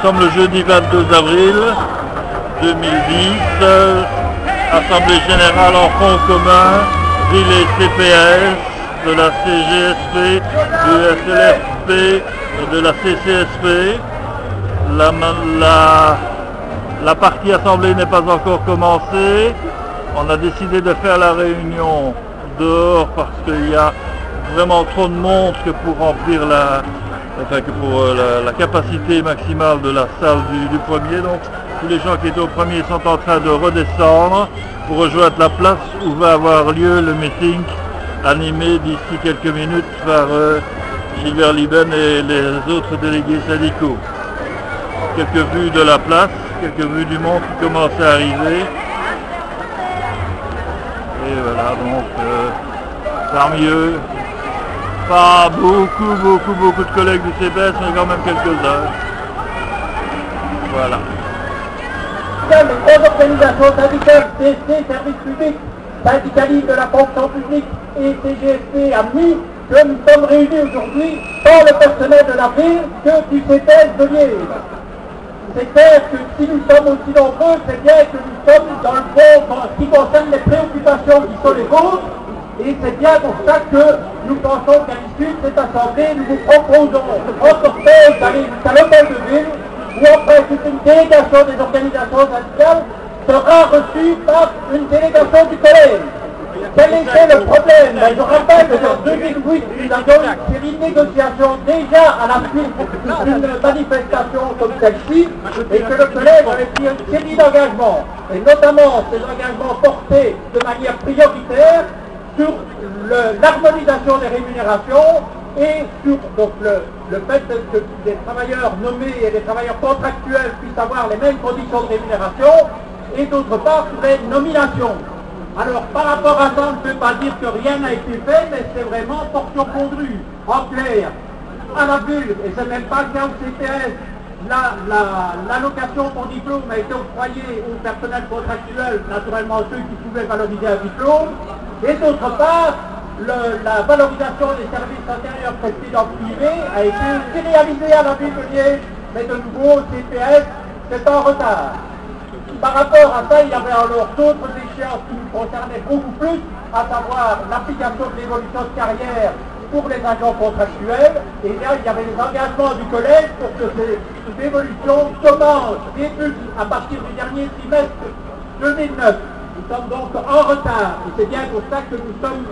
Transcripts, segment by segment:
sommes le jeudi 22 avril 2010, Assemblée Générale en fonds commun, ville et CPS, de la CGSP, du SLFP et de la CCSP. La partie Assemblée n'est pas encore commencée. On a décidé de faire la réunion dehors parce qu'il y a vraiment trop de monde que pour remplir la capacité maximale de la salle du premier. Donc tous les gens qui étaient au premier sont en train de redescendre pour rejoindre la place où va avoir lieu le meeting animé d'ici quelques minutes par Gilbert Liben et les autres délégués syndicaux. Quelques vues de la place, quelques vues du monde qui commence à arriver. Et voilà, donc parmi eux, pas beaucoup de collègues du CPS, mais quand même quelques-uns. Voilà. Les trois organisations syndicales, CSC, Service public, syndicalisme de la fonction publique et CGSP a mis que nous sommes réunis aujourd'hui par le personnel de la ville que du CPS de Liège. C'est clair que si nous sommes aussi nombreux, c'est bien que nous sommes dans le fond en ce qui concerne les préoccupations qui sont les vôtres, et c'est bien pour ça que nous pensons qu'à l'issue de cette assemblée, nous vous proposons en cortège d'aller jusqu'à l'hôtel de ville, où après toute une délégation des organisations syndicales sera reçue par une délégation du collège. Quel était le problème? Je rappelle qu'en 2008, nous avions une série de négociations déjà à la suite d'une manifestation comme celle-ci, et que le collège avait pris une série d'engagements, et notamment ces engagements portés de manière prioritaire sur l'harmonisation des rémunérations et sur donc, le fait que les travailleurs nommés et les travailleurs contractuels puissent avoir les mêmes conditions de rémunération, et d'autre part sur les nominations. Alors, par rapport à ça, on ne peut pas dire que rien n'a été fait, mais c'est vraiment portion congrue. En clair, à la ville, et ce n'est même pas le cas au CPS, l'allocation pour diplôme a été octroyée au personnel contractuel, naturellement ceux qui pouvaient valoriser un diplôme, et d'autre part, la valorisation des services antérieurs prestés dans le privé a été aussi réalisée à la ville de Liège, mais de nouveau, au CPS, c'est en retard. Par rapport à ça, il y avait alors d'autres échéances qui nous concernaient beaucoup plus, à savoir l'application de l'évolution de carrière pour les agents contractuels. Et là, il y avait les engagements du collège pour que ces évolutions commencent, débutent à partir du dernier trimestre 2009. Nous sommes donc en retard. Et c'est bien pour ça que nous sommes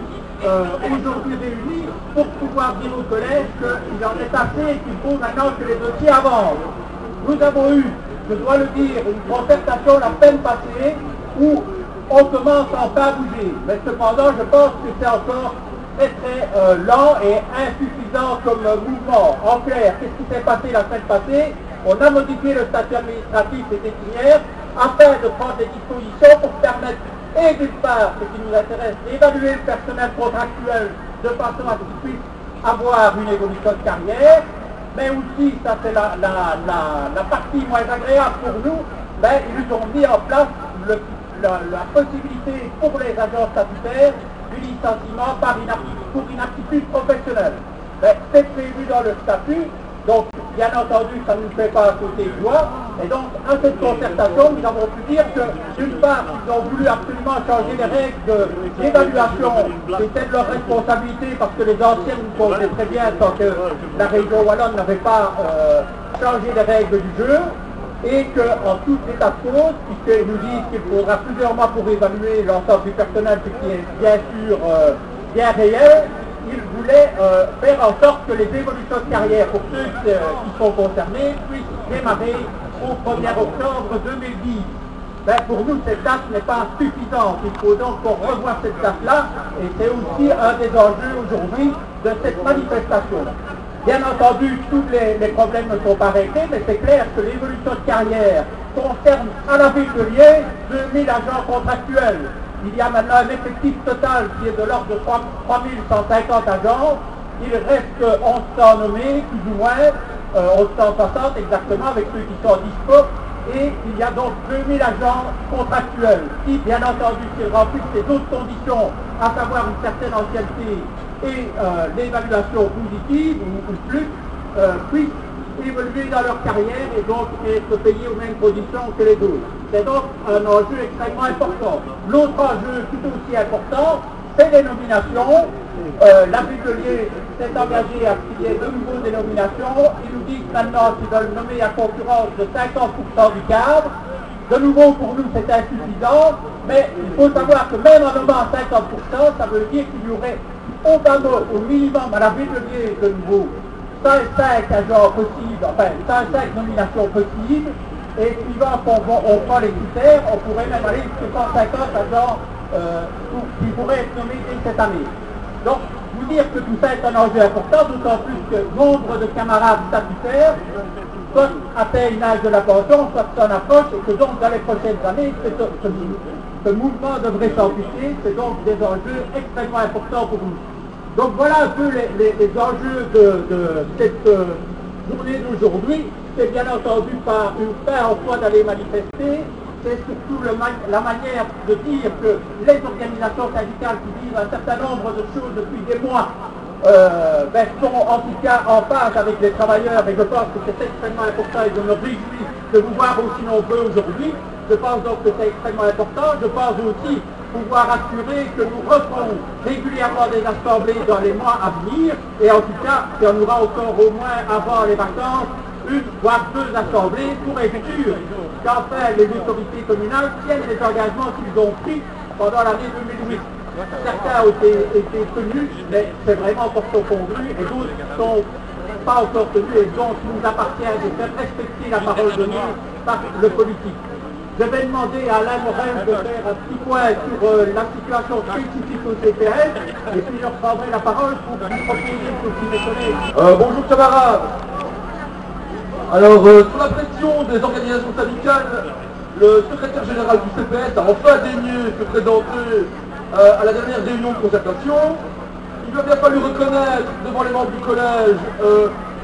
aujourd'hui réunis pour pouvoir dire au collège qu'il en est assez et qu'il faut maintenant que les dossiers avancent. Nous avons eu, je dois le dire, une concertation la peine passée où on commence enfin à bouger. Mais cependant, je pense que c'est encore très lent et insuffisant comme mouvement. En clair, qu'est-ce qui s'est passé la semaine passée? On a modifié le statut administratif et déclinaire afin de prendre des dispositions pour permettre, et d'une part, ce qui nous intéresse, d'évaluer le personnel contractuel de façon à ce qu'il puisse avoir une évolution de carrière, mais aussi, ça c'est la partie moins agréable pour nous, ben, ils nous ont mis en place la possibilité pour les agents statutaires du licenciement pour inaptitude professionnelle. Ben, c'est prévu dans le statut, donc bien entendu ça ne nous fait pas sauter les doigts, et donc à cette concertation nous avons pu dire que d'une part ils ont voulu absolument changer les règles d'évaluation, c'était de leur responsabilité parce que les anciennes nous connaissaient très bien tant que la région wallonne n'avait pas changé les règles du jeu, et qu'en tout état de cause, puisqu'ils nous disent qu'il faudra plusieurs mois pour évaluer l'ensemble du personnel, ce qui est bien sûr bien réel, ils voulaient faire en sorte que les évolutions de carrière pour ceux qui sont concernés puissent démarrer au 1er octobre 2010. Ben, pour nous, cette date n'est pas suffisante. Il faut donc qu'on revoie cette date-là, et c'est aussi un des enjeux aujourd'hui de cette manifestation. Bien entendu, tous les problèmes ne sont pas réglés, mais c'est clair que l'évolution de carrière concerne à la ville de Liège 2000 agents contractuels. Il y a maintenant un effectif total qui est de l'ordre de 3150 agents. Il reste 1100 nommés, plus ou moins, 1160 exactement, avec ceux qui sont dispo. Et il y a donc 2000 agents contractuels qui, bien entendu, s'ils remplissent ces autres conditions, à savoir une certaine ancienneté et l'évaluation positive ou plus, puissent évoluer dans leur carrière et donc être payés aux mêmes conditions que les autres. C'est donc un enjeu extrêmement important. L'autre enjeu tout aussi important, c'est les nominations. La ville de Liège s'est engagée à ce qu'il y ait de nouveaux des nominations. Ils nous disent maintenant qu'ils veulent nommer à concurrence de 50% du cadre. De nouveau, pour nous, c'est insuffisant, mais il faut savoir que même en nommant 50%, ça veut dire qu'il y aurait au minimum à la ville de Liège de nouveau 105 agents possibles, enfin 105 nominations possibles, et suivant qu'on prend les critères, on pourrait même aller jusqu'à 150 agents qui pourraient être nommés dès cette année. Donc, vous dire que tout ça est un enjeu important, d'autant plus que nombre de camarades statutaires soit atteignent l'âge de la pension, soit s'en approchent, et que donc dans les prochaines années, ce mouvement devrait s'amplifier. C'est donc des enjeux extrêmement importants pour nous. Donc voilà un peu les enjeux de cette journée d'aujourd'hui. C'est bien entendu pas une fin en soi d'aller manifester, c'est surtout la manière de dire que les organisations syndicales qui vivent un certain nombre de choses depuis des mois sont en tout cas en phase avec les travailleurs, et je pense que c'est extrêmement important et je me réjouis de vous voir aussi nombreux aujourd'hui. Je pense donc que c'est extrêmement important. Je pense aussi pouvoir assurer que nous referons régulièrement des assemblées dans les mois à venir, et en tout cas, il y en aura encore au moins avant les vacances, une voire deux assemblées pour être sûr qu'enfin les autorités communales tiennent les engagements qu'ils ont pris pendant l'année 2008. Certains ont été tenus, mais c'est vraiment porte-congrue, et d'autres ne sont pas encore tenus, et donc il nous appartient de faire respecter la parole donnée par le politique. Je vais demander à Alain Morel de faire un petit point sur la situation spécifique au CPS, et puis je reprendrai la parole pour vous proposer ce qui mes collègues. Bonjour camarades. Alors, sous la pression des organisations syndicales, le secrétaire général du CPS a enfin daigné se présenter à la dernière réunion de concertation. Il lui a bien fallu reconnaître devant les membres du collège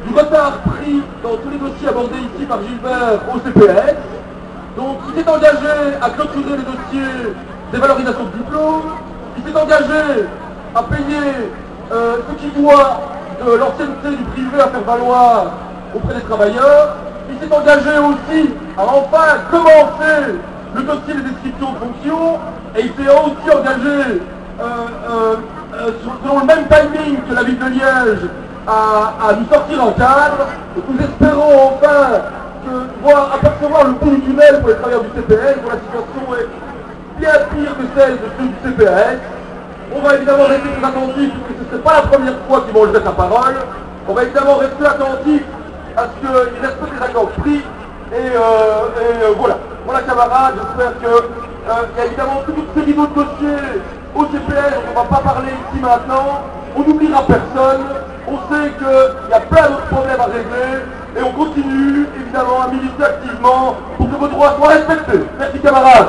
du retard pris dans tous les dossiers abordés ici par Gilbert au CPS. Donc il s'est engagé à clôturer les dossiers des valorisations de diplômes, il s'est engagé à payer ce qu'il doit de l'ancienneté du privé à faire valoir auprès des travailleurs. Il s'est engagé aussi à enfin commencer le dossier des descriptions de fonctions, et il s'est aussi engagé selon le même timing que la ville de Liège à nous sortir en cadre. Donc nous espérons enfin apercevoir le bout du tunnel pour les travailleurs du CPS, dont la situation est bien pire que celle de ceux du CPS. On va évidemment rester très attentifs, parce que ce ne serait pas la première fois qu'ils vont lever sa parole. On va évidemment rester attentifs à ce qu'ils respectent les accords pris. Et voilà. Voilà camarades, j'espère que il y a évidemment toute une série d'autres dossiers au CPS dont on ne va pas parler ici maintenant. On n'oubliera personne. On sait qu'il y a plein d'autres problèmes à régler. Et on continue évidemment à militer activement pour que vos droits soient respectés. Merci camarades.